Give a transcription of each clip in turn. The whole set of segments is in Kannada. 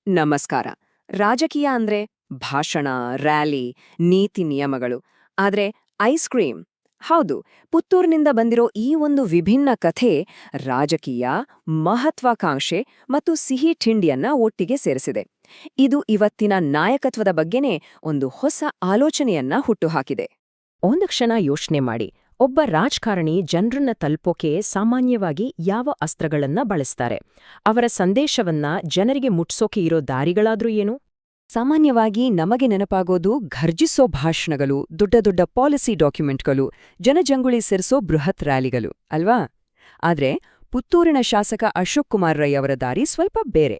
ನಮಸ್ಕಾರ. ರಾಜಕೀಯ ಅಂದ್ರೆ ಭಾಷಣ, ರ್ಯಾಲಿ, ನೀತಿ ನಿಯಮಗಳು. ಆದ್ರೆ ಐಸ್ ಕ್ರೀಮ್, ಹೌದು, ಪುತ್ತೂರಿನಿಂದ ಬಂದಿರೋ ಈ ಒಂದು ವಿಭಿನ್ನ ಕಥೆ ರಾಜಕೀಯ, ಮಹತ್ವಾಕಾಂಕ್ಷೆ ಮತ್ತು ಸಿಹಿ ತಿಂಡಿಯನ್ನ ಒಟ್ಟಿಗೆ ಸೇರಿಸಿದೆ. ಇದು ಇವತ್ತಿನ ನಾಯಕತ್ವದ ಬಗ್ಗೆನೇ ಒಂದು ಹೊಸ ಆಲೋಚನೆಯನ್ನ ಹುಟ್ಟುಹಾಕಿದೆ. ಒಂದು ಕ್ಷಣ ಯೋಚನೆ ಮಾಡಿ, ಒಬ್ಬ ರಾಜಕಾರಣಿ ಜನರನ್ನ ತಲುಪೋಕೆ ಸಾಮಾನ್ಯವಾಗಿ ಯಾವ ಅಸ್ತ್ರಗಳನ್ನ ಬಳಸ್ತಾರೆ? ಅವರ ಸಂದೇಶವನ್ನ ಜನರಿಗೆ ಮುಟ್ಸೋಕೆ ಇರೋ ದಾರಿಗಳಾದ್ರೂ ಏನು? ಸಾಮಾನ್ಯವಾಗಿ ನಮಗೆ ನೆನಪಾಗೋದು ಘರ್ಜಿಸೋ ಭಾಷಣಗಳು, ದೊಡ್ಡ ದೊಡ್ಡ ಪಾಲಿಸಿ ಡಾಕ್ಯುಮೆಂಟ್ಗಳು, ಜನಜಂಗುಳಿ ಸೇರಿಸೋ ಬೃಹತ್ ರ್ಯಾಲಿಗಳು ಅಲ್ವಾ? ಆದ್ರೆ ಪುತ್ತೂರಿನ ಶಾಸಕ ಅಶೋಕ್ ಕುಮಾರ್ ರೈ ಅವರ ದಾರಿ ಸ್ವಲ್ಪ ಬೇರೆ.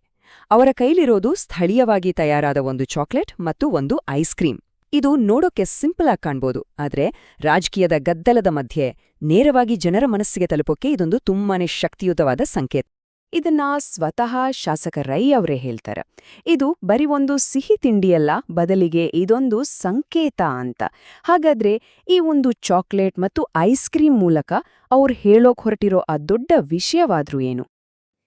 ಅವರ ಕೈಲಿರೋದು ಸ್ಥಳೀಯವಾಗಿ ತಯಾರಾದ ಒಂದು ಚಾಕ್ಲೇಟ್ ಮತ್ತು ಒಂದು ಐಸ್ ಕ್ರೀಮ್. ಇದು ನೋಡೋಕೆ ಸಿಂಪಲ್ ಆಗಿ ಕಾಣ್ಬೋದು, ಆದ್ರೆ ರಾಜಕೀಯದ ಗದ್ದಲದ ಮಧ್ಯೆ ನೇರವಾಗಿ ಜನರ ಮನಸ್ಸಿಗೆ ತಲುಪೋಕೆ ಇದೊಂದು ತುಂಬಾನೇ ಶಕ್ತಿಯುತವಾದ ಸಂಕೇತ. ಇದನ್ನ ಸ್ವತಃ ಶಾಸಕ ರೈ ಅವರೇ ಹೇಳ್ತಾರೆ. ಇದು ಬರೀ ಒಂದು ಸಿಹಿ ತಿಂಡಿಯಲ್ಲ, ಬದಲಿಗೆ ಇದೊಂದು ಸಂಕೇತ ಅಂತ. ಹಾಗಾದ್ರೆ ಈ ಒಂದು ಚಾಕ್ಲೇಟ್ ಮತ್ತು ಐಸ್ ಕ್ರೀಮ್ ಮೂಲಕ ಅವ್ರು ಹೇಳೋಕ್ ಹೊರಟಿರೋ ಆ ದೊಡ್ಡ ವಿಷಯವಾದ್ರೂ ಏನು?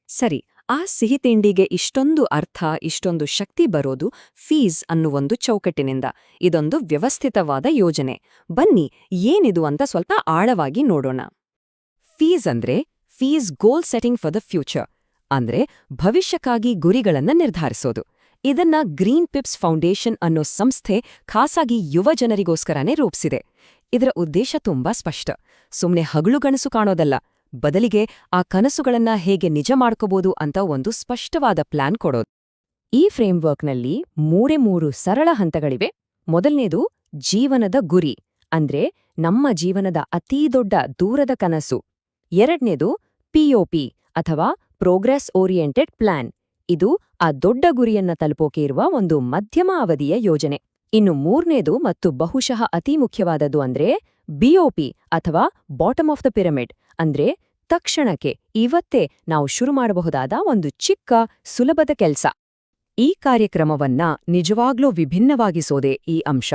ಸರಿ, ಆ ಸಿಹಿ ತಿಂಡಿಗೆ ಇಷ್ಟೊಂದು ಅರ್ಥ, ಇಷ್ಟೊಂದು ಶಕ್ತಿ ಬರೋದು ಫೀಸ್ ಅನ್ನುವೊಂದು ಚೌಕಟ್ಟಿನಿಂದ. ಇದೊಂದು ವ್ಯವಸ್ಥಿತವಾದ ಯೋಜನೆ. ಬನ್ನಿ, ಏನಿದು ಅಂತ ಸ್ವಲ್ಪ ಆಳವಾಗಿ ನೋಡೋಣ. ಫೀಸ್ ಅಂದ್ರೆ fees goal setting for the future, ಅಂದ್ರೆ ಭವಿಷ್ಯಕ್ಕಾಗಿ ಗುರಿಗಳನ್ನ ನಿರ್ಧರಿಸೋದು. ಇದನ್ನ ಗ್ರೀನ್ ಪಿಪ್ಸ್ ಫೌಂಡೇಶನ್ ಅನ್ನೋ ಸಂಸ್ಥೆ ಖಾಸಗಿ ಯುವ ಜನರಿಗೋಸ್ಕರನೇ ರೂಪಿಸಿದೆ. ಇದರ ಉದ್ದೇಶ ತುಂಬಾ ಸ್ಪಷ್ಟ. ಸುಮ್ನೆ ಹಗಲುಗನಸು ಕಾಣೋದಲ್ಲ, ಬದಲಿಗೆ ಆ ಕನಸುಗಳನ್ನ ಹೇಗೆ ನಿಜ ಮಾಡ್ಕೋಬೋದು ಅಂತ ಒಂದು ಸ್ಪಷ್ಟವಾದ ಪ್ಲಾನ್ ಕೊಡೋದು. ಈ ಫ್ರೇಮ್ವರ್ಕ್ನಲ್ಲಿ ಮೂರೇ ಸರಳ ಹಂತಗಳಿವೆ. ಮೊದಲನೇದು ಜೀವನದ ಗುರಿ, ಅಂದ್ರೆ ನಮ್ಮ ಜೀವನದ ಅತೀ ದೊಡ್ಡ ದೂರದ ಕನಸು. ಎರಡನೇದು ಪಿಒಪಿ ಅಥವಾ ಪ್ರೋಗ್ರೆಸ್ ಓರಿಯೆಂಟೆಡ್ ಪ್ಲಾನ್. ಇದು ಆ ದೊಡ್ಡ ಗುರಿಯನ್ನ ತಲುಪೋಕೆ ಇರುವ ಒಂದು ಮಧ್ಯಮ ಅವಧಿಯ ಯೋಜನೆ. ಇನ್ನು ಮೂರನೇದು ಮತ್ತು ಬಹುಶಃ ಅತಿ ಮುಖ್ಯವಾದದ್ದು ಅಂದ್ರೆ ಬಿಒಪಿ ಅಥವಾ ಬಾಟಮ್ ಆಫ್ ದ ಪಿರಮಿಡ್, ಅಂದ್ರೆ ತಕ್ಷಣಕ್ಕೆ ಇವತ್ತೇ ನಾವು ಶುರು ಮಾಡಬಹುದಾದ ಒಂದು ಚಿಕ್ಕ ಸುಲಭದ ಕೆಲ್ಸ. ಈ ಕಾರ್ಯಕ್ರಮವನ್ನ ನಿಜವಾಗ್ಲೂ ವಿಭಿನ್ನವಾಗಿಸೋದೇ ಈ ಅಂಶ.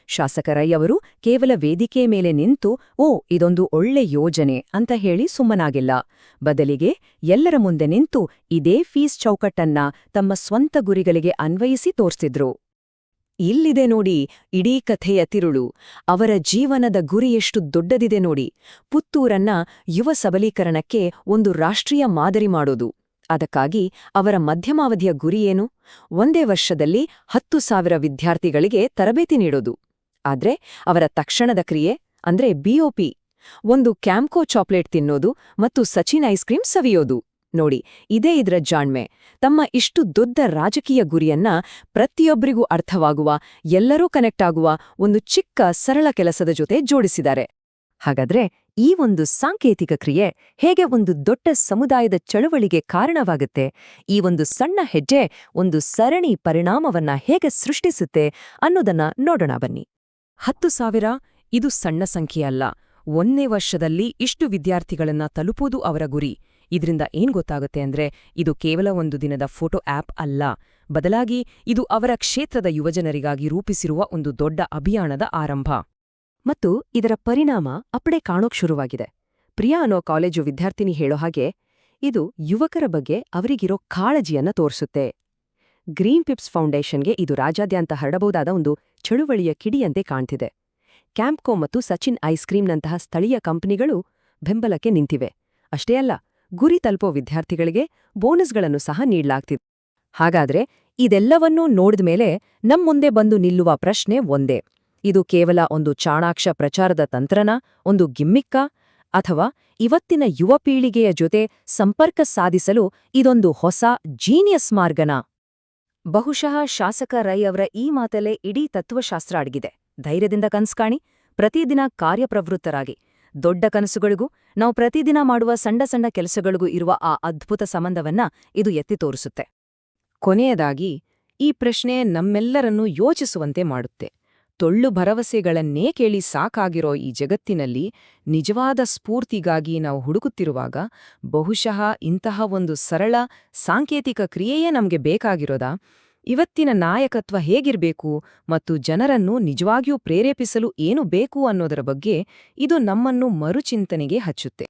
ಶಾಸಕ ರೈ ಅವರು ಕೇವಲ ವೇದಿಕೆ ಮೇಲೆ ನಿಂತು ಇದೊಂದು ಒಳ್ಳೆ ಯೋಜನೆ ಅಂತ ಹೇಳಿ ಸುಮ್ಮನಾಗಿಲ್ಲ. ಬದಲಿಗೆ ಎಲ್ಲರ ಮುಂದೆ ನಿಂತು ಇದೇ ಫೀಸ್ ಚೌಕಟ್ಟನ್ನ ತಮ್ಮ ಸ್ವಂತ ಗುರಿಗಳಿಗೆ ಅನ್ವಯಿಸಿ ತೋರ್ಸಿದ್ರು. ಇಲ್ಲಿದೆ ನೋಡಿ ಇಡೀ ಕಥೆಯ ತಿರುಳು. ಅವರ ಜೀವನದ ಗುರಿ ಎಷ್ಟು ದೊಡ್ಡದಿದೆ ನೋಡಿ. ಪುತ್ತೂರನ್ನ ಯುವ ಸಬಲೀಕರಣಕ್ಕೆ ಒಂದು ರಾಷ್ಟ್ರೀಯ ಮಾದರಿ ಮಾಡೋದು. ಅದಕ್ಕಾಗಿ ಅವರ ಮಧ್ಯಮಾವಧಿಯ ಗುರಿಯೇನು? ಒಂದೇ ವರ್ಷದಲ್ಲಿ 10,000 ವಿದ್ಯಾರ್ಥಿಗಳಿಗೆ ತರಬೇತಿ ನೀಡೋದು. ಆದ್ರೆ ಅವರ ತಕ್ಷಣದ ಕ್ರಿಯೆ ಅಂದ್ರೆ ಬಿಒಪಿ, ಒಂದು ಕ್ಯಾಂಪ್ಕೋ ಚಾಕ್ಲೇಟ್ ತಿನ್ನೋದು ಮತ್ತು ಸಚಿನ್ ಐಸ್ ಕ್ರೀಮ್ ಸವಿಯೋದು. ನೋಡಿ, ಇದೇ ಇದ್ರ ಜಾಣ್ಮೆ. ತಮ್ಮ ಇಷ್ಟು ದೊಡ್ಡ ರಾಜಕೀಯ ಗುರಿಯನ್ನ ಪ್ರತಿಯೊಬ್ಬರಿಗೂ ಅರ್ಥವಾಗುವ, ಎಲ್ಲರೂ ಕನೆಕ್ಟ್ ಆಗುವ ಒಂದು ಚಿಕ್ಕ ಸರಳ ಕೆಲಸದ ಜೊತೆ ಜೋಡಿಸಿದ್ದಾರೆ. ಹಾಗಾದ್ರೆ ಈ ಒಂದು ಸಾಂಕೇತಿಕ ಕ್ರಿಯೆ ಹೇಗೆ ಒಂದು ದೊಡ್ಡ ಸಮುದಾಯದ ಚಳುವಳಿಗೆ ಕಾರಣವಾಗುತ್ತೆ? ಈ ಒಂದು ಸಣ್ಣ ಹೆಜ್ಜೆ ಒಂದು ಸರಣಿ ಪರಿಣಾಮವನ್ನ ಹೇಗೆ ಸೃಷ್ಟಿಸುತ್ತೆ ಅನ್ನೋದನ್ನ ನೋಡೋಣ ಬನ್ನಿ. 10,000 ಇದು ಸಣ್ಣ ಸಂಖ್ಯೆಯಲ್ಲ. ಒಂದೇ ವರ್ಷದಲ್ಲಿ ಇಷ್ಟು ವಿದ್ಯಾರ್ಥಿಗಳನ್ನ ತಲುಪೋದು ಅವರ ಗುರಿ. ಇದರಿಂದ ಏನ್ ಗೊತ್ತಾಗುತ್ತೆ ಅಂದ್ರೆ ಇದು ಕೇವಲ ಒಂದು ದಿನದ ಫೋಟೋ ಆಪ್ ಅಲ್ಲ, ಬದಲಾಗಿ ಇದು ಅವರ ಕ್ಷೇತ್ರದ ಯುವಜನರಿಗಾಗಿ ರೂಪಿಸಿರುವ ಒಂದು ದೊಡ್ಡ ಅಭಿಯಾನದ ಆರಂಭ. ಮತ್ತು ಇದರ ಪರಿಣಾಮ ಅಪ್ಪಡೆ ಕಾಣೋಕ್ ಶುರುವಾಗಿದೆ. ಪ್ರಿಯಾ ಅನ್ನೋ ಕಾಲೇಜು ವಿದ್ಯಾರ್ಥಿನಿ ಹೇಳೋ ಹಾಗೆ, ಇದು ಯುವಕರ ಬಗ್ಗೆ ಅವರಿಗಿರೋ ಕಾಳಜಿಯನ್ನ ತೋರಿಸುತ್ತೆ. ಗ್ರೀನ್ ಪಿಪ್ಸ್ ಫೌಂಡೇಶನ್ಗೆ ಇದು ರಾಜ್ಯಾದ್ಯಂತ ಹರಡಬಹುದಾದ ಒಂದು ಚಳುವಳಿಯ ಕಿಡಿಯಂತೆ ಕಾಣ್ತಿದೆ. ಕ್ಯಾಂಪ್ಕೋ ಮತ್ತು ಸಚಿನ್ ಐಸ್ ಕ್ರೀಮ್ನಂತಹ ಸ್ಥಳೀಯ ಕಂಪನಿಗಳು ಬೆಂಬಲಕ್ಕೆ ನಿಂತಿವೆ. ಅಷ್ಟೇ ಅಲ್ಲ, ಗುರಿ ತಲುಪೋ ವಿದ್ಯಾರ್ಥಿಗಳಿಗೆ ಬೋನಸ್ಗಳನ್ನು ಸಹ ನೀಡಲಾಗ್ತಿದೆ. ಹಾಗಾದ್ರೆ ಇದೆಲ್ಲವನ್ನೂ ನೋಡಿದ್ಮೇಲೆ ನಮ್ಮುಂದೆ ಬಂದು ನಿಲ್ಲುವ ಪ್ರಶ್ನೆ ಒಂದೇ. ಇದು ಕೇವಲ ಒಂದು ಚಾಣಾಕ್ಷ ಪ್ರಚಾರದ ತಂತ್ರನಾ, ಒಂದು ಗಿಮ್ಮಿಕ್ಕಾ, ಅಥವಾ ಇವತ್ತಿನ ಯುವ ಪೀಳಿಗೆಯ ಜೊತೆ ಸಂಪರ್ಕ ಸಾಧಿಸಲು ಇದೊಂದು ಹೊಸ ಜೀನಿಯಸ್ ಮಾರ್ಗನಾ? ಬಹುಶಃ ಶಾಸಕ ರೈ ಅವರ ಈ ಮಾತಲ್ಲೇ ಇಡೀ ತತ್ವಶಾಸ್ತ್ರ ಅಡಗಿದೆ. ಧೈರ್ಯದಿಂದ ಕನ್ಸ್ಕಾಣಿ, ಪ್ರತಿದಿನ ಕಾರ್ಯಪ್ರವೃತ್ತರಾಗಿ. ದೊಡ್ಡ ಕನಸುಗಳಿಗೂ ನಾವು ಪ್ರತಿದಿನ ಮಾಡುವ ಸಣ್ಣ ಸಣ್ಣ ಕೆಲಸಗಳಿಗೂ ಇರುವ ಆ ಅದ್ಭುತ ಸಂಬಂಧವನ್ನ ಇದು ಎತ್ತಿ ತೋರಿಸುತ್ತೆ. ಕೊನೆಯದಾಗಿ ಈ ಪ್ರಶ್ನೆ ನಮ್ಮೆಲ್ಲರನ್ನೂ ಯೋಚಿಸುವಂತೆ ಮಾಡುತ್ತೆ. ಟೊಳ್ಳು ಭರವಸೆಗಳನ್ನೇ ಕೇಳಿ ಸಾಕಾಗಿರೋ ಈ ಜಗತ್ತಿನಲ್ಲಿ ನಿಜವಾದ ಸ್ಫೂರ್ತಿಗಾಗಿ ನಾವು ಹುಡುಕುತ್ತಿರುವಾಗ ಬಹುಶಃ ಇಂತಹ ಒಂದು ಸರಳ ಸಾಂಕೇತಿಕ ಕ್ರಿಯೆಯೇ ನಮಗೆ ಬೇಕಾಗಿರೋದಾ? ಇವತ್ತಿನ ನಾಯಕತ್ವ ಹೇಗಿರಬೇಕು ಮತ್ತು ಜನರನ್ನು ನಿಜವಾಗಿಯೂ ಪ್ರೇರೇಪಿಸಲು ಏನು ಬೇಕು ಅನ್ನೋದರ ಬಗ್ಗೆ ಇದು ನಮ್ಮನ್ನು ಮರುಚಿಂತನೆಗೆ ಹಚ್ಚುತ್ತೆ.